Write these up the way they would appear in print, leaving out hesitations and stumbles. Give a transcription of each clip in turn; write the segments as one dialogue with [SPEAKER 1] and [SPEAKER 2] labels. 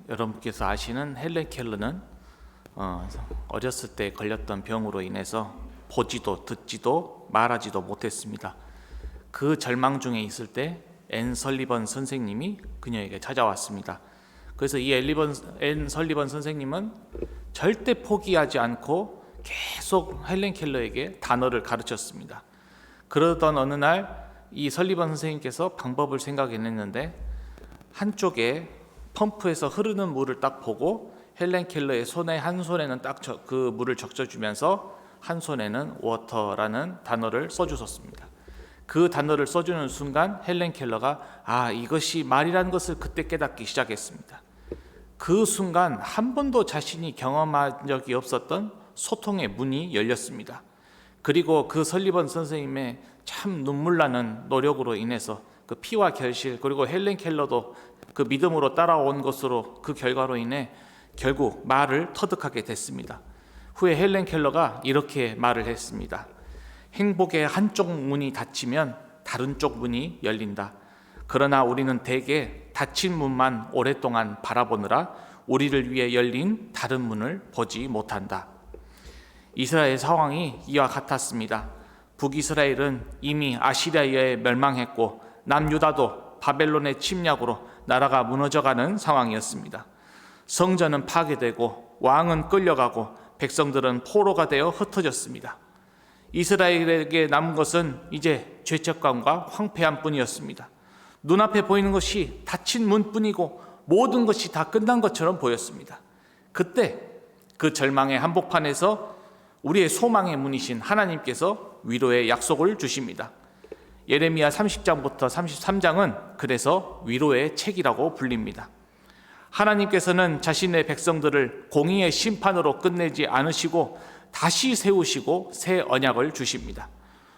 [SPEAKER 1] 여러분께서 아시는 헬렌 켈러는 어렸을 때 걸렸던 병으로 인해서 보지도 듣지도 말하지도 못했습니다. 그 절망 중에 있을 때 앤 설리번 선생님이 그녀에게 찾아왔습니다. 그래서 이 앤 설리번 선생님은 절대 포기하지 않고 계속 헬렌 켈러에게 단어를 가르쳤습니다. 그러던 어느 날 이 설리번 선생님께서 방법을 생각해냈는데, 한쪽에 펌프에서 흐르는 물을 딱 보고 헬렌 켈러의 손에 한 손에는 딱 그 물을 적셔주면서 한 손에는 워터라는 단어를 써주셨습니다. 그 단어를 써주는 순간 헬렌 켈러가 이것이 말이라는 것을 그때 깨닫기 시작했습니다. 그 순간 한 번도 자신이 경험한 적이 없었던 소통의 문이 열렸습니다. 그리고 그 설리번 선생님의 참 눈물나는 노력으로 인해서 그 피와 결실, 그리고 헬렌 켈러도 그 믿음으로 따라온 것으로 그 결과로 인해 결국 말을 터득하게 됐습니다. 후에 헬렌 켈러가 이렇게 말을 했습니다. 행복의 한쪽 문이 닫히면 다른 쪽 문이 열린다. 그러나 우리는 대개 닫힌 문만 오랫동안 바라보느라 우리를 위해 열린 다른 문을 보지 못한다. 이스라엘 상황이 이와 같았습니다. 북이스라엘은 이미 아시리아에 멸망했고 남유다도 바벨론의 침략으로 나라가 무너져가는 상황이었습니다. 성전은 파괴되고 왕은 끌려가고 백성들은 포로가 되어 흩어졌습니다. 이스라엘에게 남은 것은 이제 죄책감과 황폐함 뿐이었습니다. 눈앞에 보이는 것이 닫힌 문뿐이고 모든 것이 다 끝난 것처럼 보였습니다. 그때 그 절망의 한복판에서 우리의 소망의 문이신 하나님께서 위로의 약속을 주십니다. 예레미야 30장부터 33장은 그래서 위로의 책이라고 불립니다. 하나님께서는 자신의 백성들을 공의의 심판으로 끝내지 않으시고 다시 세우시고 새 언약을 주십니다.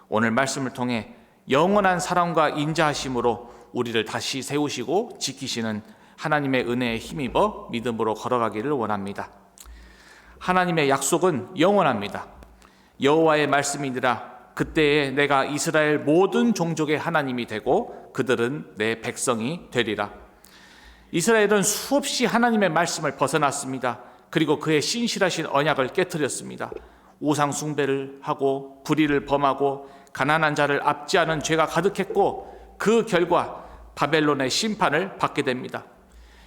[SPEAKER 1] 오늘 말씀을 통해 영원한 사랑과 인자하심으로 우리를 다시 세우시고 지키시는 하나님의 은혜에 힘입어 믿음으로 걸어가기를 원합니다. 하나님의 약속은 영원합니다. 여호와의 말씀이니라. 그때에 내가 이스라엘 모든 종족의 하나님이 되고 그들은 내 백성이 되리라. 이스라엘은 수없이 하나님의 말씀을 벗어났습니다. 그리고 그의 신실하신 언약을 깨뜨렸습니다. 우상 숭배를 하고 불의를 범하고 가난한 자를 압제하는 죄가 가득했고 그 결과 바벨론의 심판을 받게 됩니다.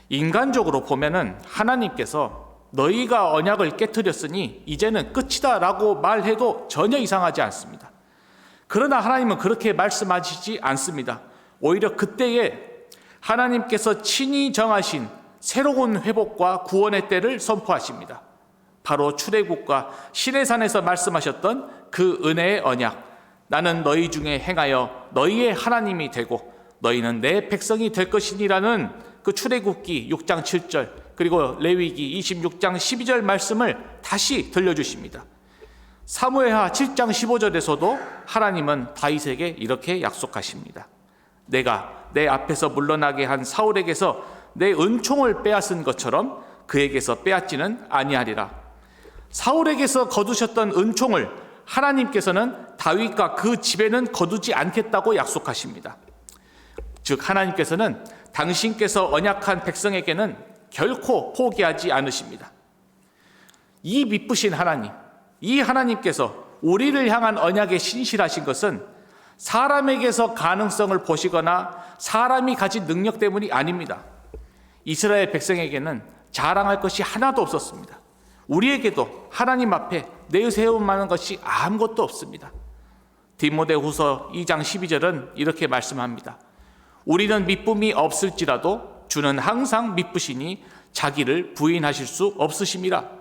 [SPEAKER 1] 인간적으로 보면은 하나님께서 너희가 언약을 깨뜨렸으니 이제는 끝이다 라고 말해도 전혀 이상하지 않습니다. 그러나 하나님은 그렇게 말씀하시지 않습니다. 오히려 그때에 하나님께서 친히 정하신 새로운 회복과 구원의 때를 선포하십니다. 바로 출애굽과 시내산에서 말씀하셨던 그 은혜의 언약, 나는 너희 중에 행하여 너희의 하나님이 되고 너희는 내 백성이 될 것이니라는 그 출애굽기 6장 7절 그리고 레위기 26장 12절 말씀을 다시 들려주십니다. 사무엘하 7장 15절에서도 하나님은 다윗에게 이렇게 약속하십니다. 내가 내 앞에서 물러나게 한 사울에게서 내 은총을 빼앗은 것처럼 그에게서 빼앗지는 아니하리라. 사울에게서 거두셨던 은총을 하나님께서는 다윗과 그 집에는 거두지 않겠다고 약속하십니다. 즉 하나님께서는 당신께서 언약한 백성에게는 결코 포기하지 않으십니다. 이 미쁘신 하나님, 이 하나님께서 우리를 향한 언약에 신실하신 것은 사람에게서 가능성을 보시거나 사람이 가진 능력 때문이 아닙니다. 이스라엘 백성에게는 자랑할 것이 하나도 없었습니다. 우리에게도 하나님 앞에 내세울 만한 것이 아무것도 없습니다. 디모데후서 2장 12절은 이렇게 말씀합니다. 우리는 미쁨이 없을지라도 주는 항상 미쁘시니 자기를 부인하실 수 없으심이라.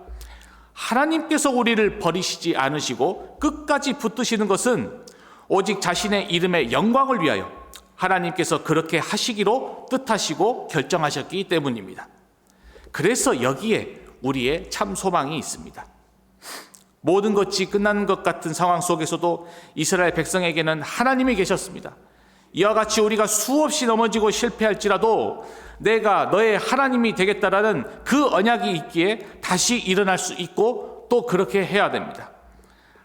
[SPEAKER 1] 하나님께서 우리를 버리시지 않으시고 끝까지 붙드시는 것은 오직 자신의 이름의 영광을 위하여 하나님께서 그렇게 하시기로 뜻하시고 결정하셨기 때문입니다. 그래서 여기에 우리의 참 소망이 있습니다. 모든 것이 끝나는 것 같은 상황 속에서도 이스라엘 백성에게는 하나님이 계셨습니다. 이와 같이 우리가 수없이 넘어지고 실패할지라도 내가 너의 하나님이 되겠다라는 그 언약이 있기에 다시 일어날 수 있고 또 그렇게 해야 됩니다.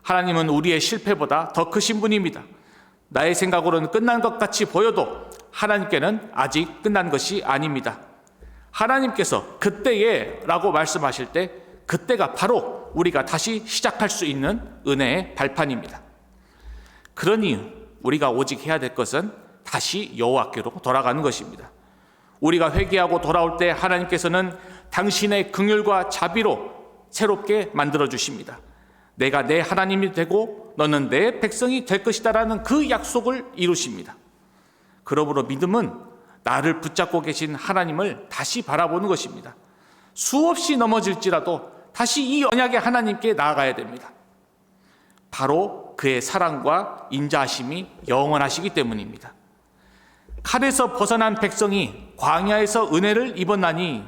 [SPEAKER 1] 하나님은 우리의 실패보다 더 크신 분입니다. 나의 생각으로는 끝난 것 같이 보여도 하나님께는 아직 끝난 것이 아닙니다. 하나님께서 그때에 라고 말씀하실 때 그때가 바로 우리가 다시 시작할 수 있는 은혜의 발판입니다. 그러니 우리가 오직 해야 될 것은 다시 여호와께로 돌아가는 것입니다. 우리가 회개하고 돌아올 때 하나님께서는 당신의 긍휼과 자비로 새롭게 만들어 주십니다. 내가 내 하나님이 되고 너는 내 백성이 될 것이다라는 그 약속을 이루십니다. 그러므로 믿음은 나를 붙잡고 계신 하나님을 다시 바라보는 것입니다. 수없이 넘어질지라도 다시 이 언약의 하나님께 나아가야 됩니다. 바로 그의 사랑과 인자하심이 영원하시기 때문입니다. 칼에서 벗어난 백성이 광야에서 은혜를 입었나니,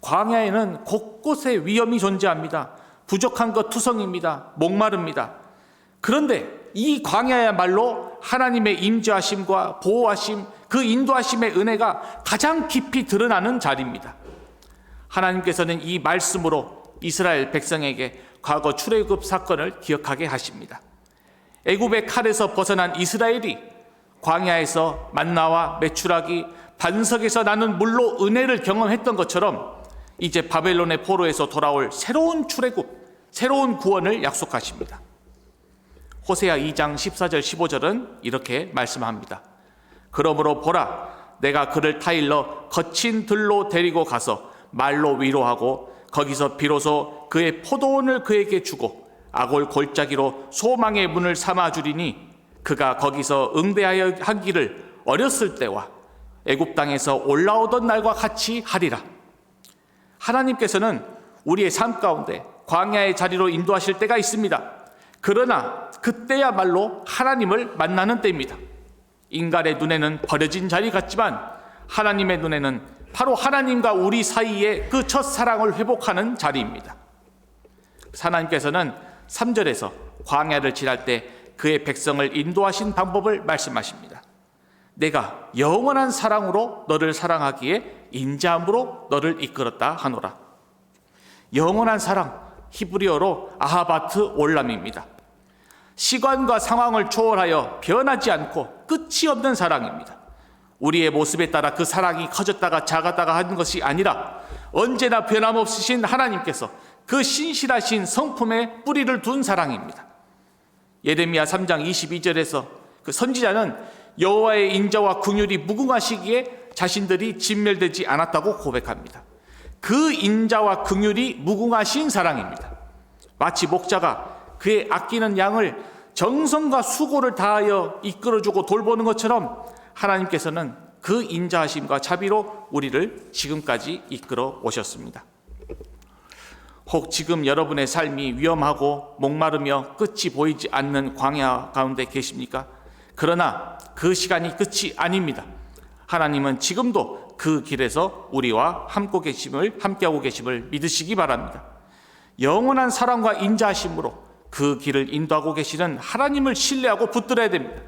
[SPEAKER 1] 광야에는 곳곳에 위험이 존재합니다. 부족한 것 투성입니다. 목마릅니다. 그런데 이 광야야말로 하나님의 임재하심과 보호하심, 그 인도하심의 은혜가 가장 깊이 드러나는 자리입니다. 하나님께서는 이 말씀으로 이스라엘 백성에게 과거 출애굽 사건을 기억하게 하십니다. 애굽의 칼에서 벗어난 이스라엘이 광야에서 만나와 메추라기, 반석에서 나는 물로 은혜를 경험했던 것처럼 이제 바벨론의 포로에서 돌아올 새로운 출애굽, 새로운 구원을 약속하십니다. 호세아 2장 14절 15절은 이렇게 말씀합니다. 그러므로 보라, 내가 그를 타일러 거친 들로 데리고 가서 말로 위로하고 거기서 비로소 그의 포도원을 그에게 주고 아골 골짜기로 소망의 문을 삼아 주리니 그가 거기서 응대하여 하기를 어렸을 때와 애굽 땅에서 올라오던 날과 같이 하리라. 하나님께서는 우리의 삶 가운데 광야의 자리로 인도하실 때가 있습니다. 그러나 그때야말로 하나님을 만나는 때입니다. 인간의 눈에는 버려진 자리 같지만 하나님의 눈에는 바로 하나님과 우리 사이의 그 첫사랑을 회복하는 자리입니다. 하나님께서는 3절에서 광야를 지날 때 그의 백성을 인도하신 방법을 말씀하십니다. 내가 영원한 사랑으로 너를 사랑하기에 인자함으로 너를 이끌었다 하노라. 영원한 사랑, 히브리어로 아하바트 올람입니다. 시간과 상황을 초월하여 변하지 않고 끝이 없는 사랑입니다. 우리의 모습에 따라 그 사랑이 커졌다가 작았다가 하는 것이 아니라 언제나 변함없으신 하나님께서 그 신실하신 성품에 뿌리를 둔 사랑입니다. 예레미야 3장 22절에서 그 선지자는 여호와의 인자와 긍휼이 무궁하시기에 자신들이 진멸되지 않았다고 고백합니다. 그 인자와 긍휼이 무궁하신 사랑입니다. 마치 목자가 그의 아끼는 양을 정성과 수고를 다하여 이끌어주고 돌보는 것처럼 하나님께서는 그 인자하심과 자비로 우리를 지금까지 이끌어 오셨습니다. 혹 지금 여러분의 삶이 위험하고 목마르며 끝이 보이지 않는 광야 가운데 계십니까? 그러나 그 시간이 끝이 아닙니다. 하나님은 지금도 그 길에서 우리와 함께하고 계심을 믿으시기 바랍니다. 영원한 사랑과 인자하심으로 그 길을 인도하고 계시는 하나님을 신뢰하고 붙들어야 됩니다.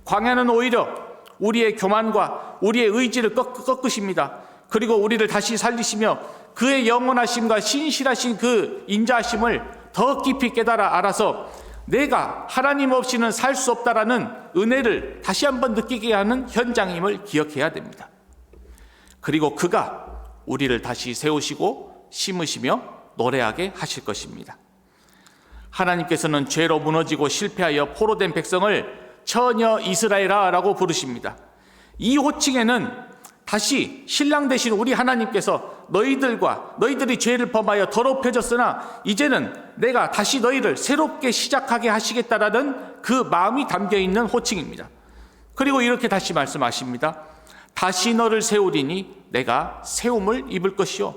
[SPEAKER 1] 광야는 오히려 우리의 교만과 우리의 의지를 꺾으십니다. 그리고 우리를 다시 살리시며 그의 영원하심과 신실하신 그 인자하심을 더 깊이 깨달아 알아서 내가 하나님 없이는 살 수 없다라는 은혜를 다시 한번 느끼게 하는 현장임을 기억해야 됩니다. 그리고 그가 우리를 다시 세우시고 심으시며 노래하게 하실 것입니다. 하나님께서는 죄로 무너지고 실패하여 포로된 백성을 처녀 이스라엘아라고 부르십니다. 이 호칭에는 다시 신랑 되신 우리 하나님께서 너희들이 죄를 범하여 더럽혀졌으나 이제는 내가 다시 너희를 새롭게 시작하게 하시겠다라는 그 마음이 담겨있는 호칭입니다. 그리고 이렇게 다시 말씀하십니다. 다시 너를 세우리니 내가 세움을 입을 것이요.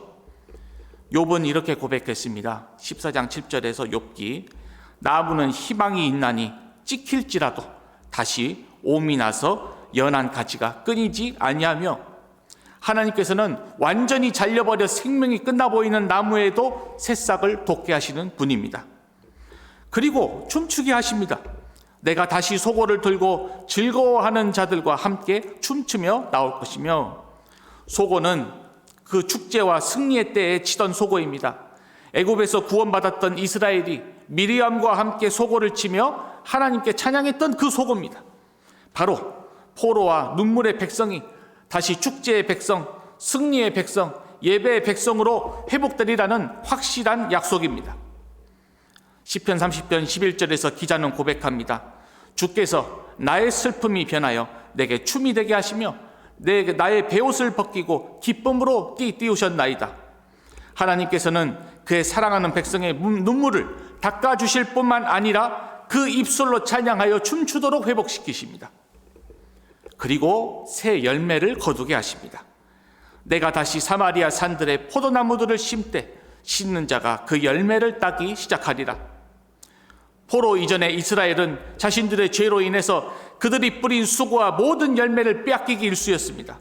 [SPEAKER 1] 욥은 이렇게 고백했습니다. 14장 7절에서 욥기 나무는 희망이 있나니 찍힐지라도 다시 옴이 나서 연한 가지가 끊이지 아니하며 하나님께서는 완전히 잘려버려 생명이 끝나 보이는 나무에도 새싹을 돋게 하시는 분입니다. 그리고 춤추게 하십니다. 내가 다시 소고를 들고 즐거워하는 자들과 함께 춤추며 나올 것이며 소고는 그 축제와 승리의 때에 치던 소고입니다. 애굽에서 구원받았던 이스라엘이 미리암과 함께 소고를 치며 하나님께 찬양했던 그 소고입니다. 바로 포로와 눈물의 백성이 다시 축제의 백성, 승리의 백성, 예배의 백성으로 회복되리라는 확실한 약속입니다. 시편 30편 11절에서 기자는 고백합니다. 주께서 나의 슬픔이 변하여 내게 춤이 되게 하시며 나의 베옷을 벗기고 기쁨으로 띄우셨나이다. 하나님께서는 그의 사랑하는 백성의 눈물을 닦아주실 뿐만 아니라 그 입술로 찬양하여 춤추도록 회복시키십니다. 그리고 새 열매를 거두게 하십니다. 내가 다시 사마리아 산들의 포도나무들을 심되 심는 자가 그 열매를 따기 시작하리라. 포로 이전에 이스라엘은 자신들의 죄로 인해서 그들이 뿌린 수고와 모든 열매를 빼앗기기 일쑤였습니다.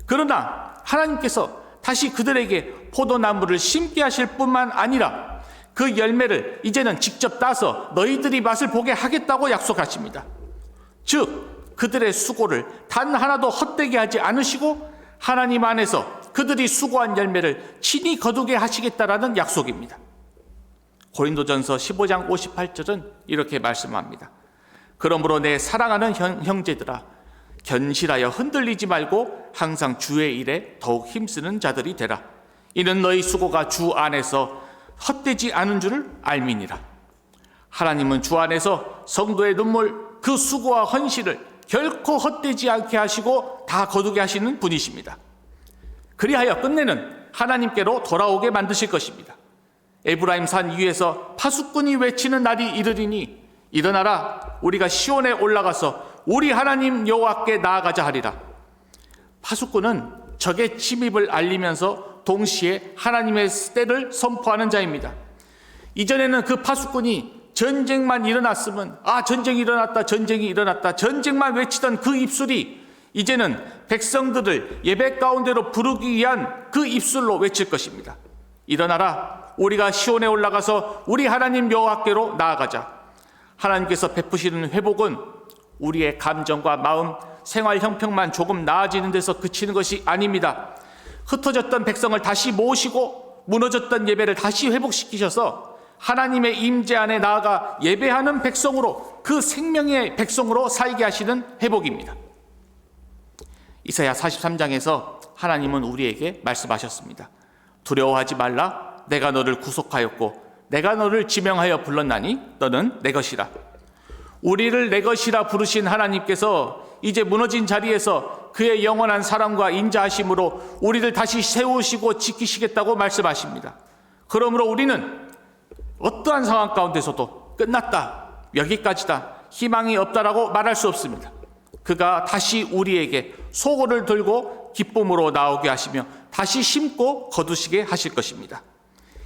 [SPEAKER 1] 그러나 하나님께서 다시 그들에게 포도나무를 심게 하실 뿐만 아니라 그 열매를 이제는 직접 따서 너희들이 맛을 보게 하겠다고 약속하십니다. 즉 그들의 수고를 단 하나도 헛되게 하지 않으시고 하나님 안에서 그들이 수고한 열매를 친히 거두게 하시겠다라는 약속입니다. 고린도전서 15장 58절은 이렇게 말씀합니다. 그러므로 내 사랑하는 형제들아, 견실하여 흔들리지 말고 항상 주의 일에 더욱 힘쓰는 자들이 되라. 이는 너희 수고가 주 안에서 헛되지 않은 줄을 알미니라. 하나님은 주 안에서 성도의 눈물, 그 수고와 헌신을 결코 헛되지 않게 하시고 다 거두게 하시는 분이십니다. 그리하여 끝내는 하나님께로 돌아오게 만드실 것입니다. 에브라임 산 위에서 파수꾼이 외치는 날이 이르리니 일어나라, 우리가 시온에 올라가서 우리 하나님 여호와께 나아가자 하리라. 파수꾼은 적의 침입을 알리면서 동시에 하나님의 때를 선포하는 자입니다. 이전에는 그 파수꾼이 전쟁만 일어났으면 전쟁이 일어났다, 전쟁이 일어났다, 전쟁만 외치던 그 입술이 이제는 백성들을 예배 가운데로 부르기 위한 그 입술로 외칠 것입니다. 일어나라, 우리가 시온에 올라가서 우리 하나님 여호와께로 나아가자. 하나님께서 베푸시는 회복은 우리의 감정과 마음, 생활 형편만 조금 나아지는 데서 그치는 것이 아닙니다. 흩어졌던 백성을 다시 모으시고 무너졌던 예배를 다시 회복시키셔서 하나님의 임재 안에 나아가 예배하는 백성으로, 그 생명의 백성으로 살게 하시는 회복입니다. 이사야 43장에서 하나님은 우리에게 말씀하셨습니다. 두려워하지 말라. 내가 너를 구속하였고 내가 너를 지명하여 불렀나니 너는 내 것이라. 우리를 내 것이라 부르신 하나님께서 이제 무너진 자리에서 그의 영원한 사랑과 인자하심으로 우리를 다시 세우시고 지키시겠다고 말씀하십니다. 그러므로 우리는 어떠한 상황 가운데서도 끝났다, 여기까지다, 희망이 없다라고 말할 수 없습니다. 그가 다시 우리에게 소고를 들고 기쁨으로 나오게 하시며 다시 심고 거두시게 하실 것입니다.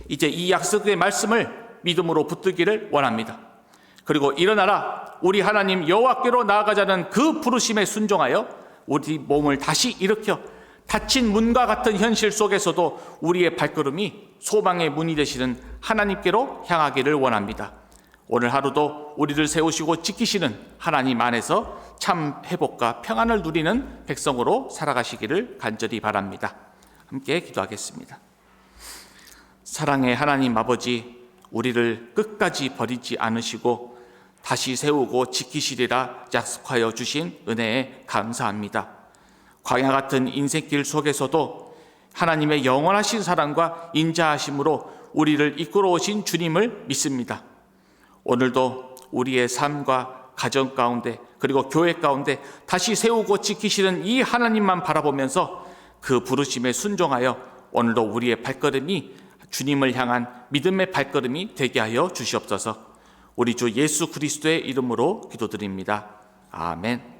[SPEAKER 1] 이제 이 약속의 말씀을 믿음으로 붙들기를 원합니다. 그리고 일어나라, 우리 하나님 여호와께로 나아가자는 그 부르심에 순종하여 우리 몸을 다시 일으켜 닫힌 문과 같은 현실 속에서도 우리의 발걸음이 소망의 문이 되시는 하나님께로 향하기를 원합니다. 오늘 하루도 우리를 세우시고 지키시는 하나님 안에서 참 회복과 평안을 누리는 백성으로 살아가시기를 간절히 바랍니다. 함께 기도하겠습니다. 사랑의 하나님 아버지, 우리를 끝까지 버리지 않으시고 다시 세우고 지키시리라 약속하여 주신 은혜에 감사합니다. 광야 같은 인생길 속에서도 하나님의 영원하신 사랑과 인자하심으로 우리를 이끌어 오신 주님을 믿습니다. 오늘도 우리의 삶과 가정 가운데 그리고 교회 가운데 다시 세우고 지키시는 이 하나님만 바라보면서 그 부르심에 순종하여 오늘도 우리의 발걸음이 주님을 향한 믿음의 발걸음이 되게 하여 주시옵소서. 우리 주 예수 그리스도의 이름으로 기도드립니다. 아멘.